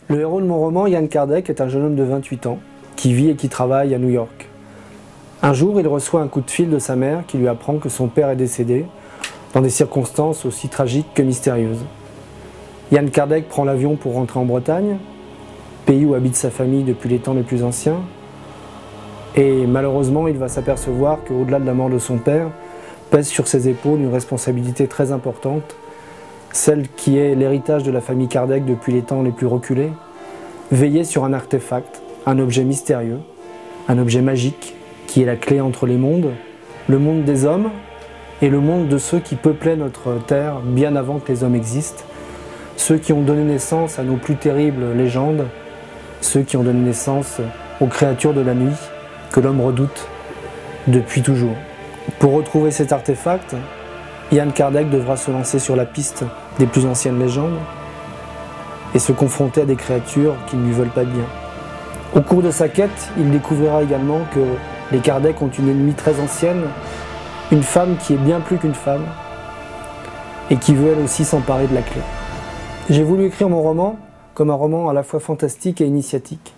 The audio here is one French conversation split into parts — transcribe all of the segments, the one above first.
Le héros de mon roman, Yann Kardec, est un jeune homme de 28 ans qui vit et qui travaille à New York. Un jour, il reçoit un coup de fil de sa mère qui lui apprend que son père est décédé dans des circonstances aussi tragiques que mystérieuses. Yann Kardec prend l'avion pour rentrer en Bretagne, pays où habite sa famille depuis les temps les plus anciens, et malheureusement, il va s'apercevoir qu'au-delà de la mort de son père, pèse sur ses épaules une responsabilité très importante, celle qui est l'héritage de la famille Kardec depuis les temps les plus reculés, veiller sur un artefact, un objet mystérieux, un objet magique, qui est la clé entre les mondes, le monde des hommes et le monde de ceux qui peuplaient notre terre bien avant que les hommes existent, ceux qui ont donné naissance à nos plus terribles légendes, ceux qui ont donné naissance aux créatures de la nuit que l'homme redoute depuis toujours. Pour retrouver cet artefact, Yann Kardec devra se lancer sur la piste des plus anciennes légendes et se confronter à des créatures qui ne lui veulent pas de bien. Au cours de sa quête, il découvrira également que les Kardec ont une ennemie très ancienne, une femme qui est bien plus qu'une femme et qui veut elle aussi s'emparer de la clé. J'ai voulu écrire mon roman comme un roman à la fois fantastique et initiatique.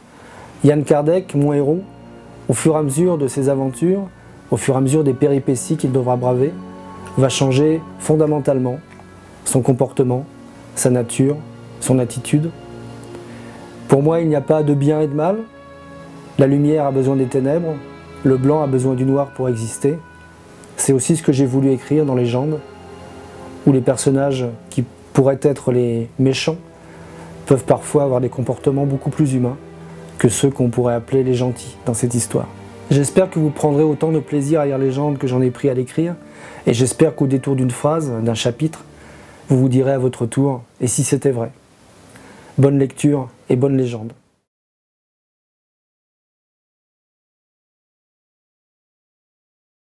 Yann Kardec, mon héros, au fur et à mesure de ses aventures, au fur et à mesure des péripéties qu'il devra braver, va changer fondamentalement son comportement, sa nature, son attitude. Pour moi, il n'y a pas de bien et de mal. La lumière a besoin des ténèbres, le blanc a besoin du noir pour exister. C'est aussi ce que j'ai voulu écrire dans Légende, où les personnages qui pourraient être les méchants peuvent parfois avoir des comportements beaucoup plus humains que ceux qu'on pourrait appeler les gentils dans cette histoire. J'espère que vous prendrez autant de plaisir à lire Légende que j'en ai pris à l'écrire, et j'espère qu'au détour d'une phrase, d'un chapitre, vous vous direz à votre tour « et si c'était vrai ». Bonne lecture et bonne légende.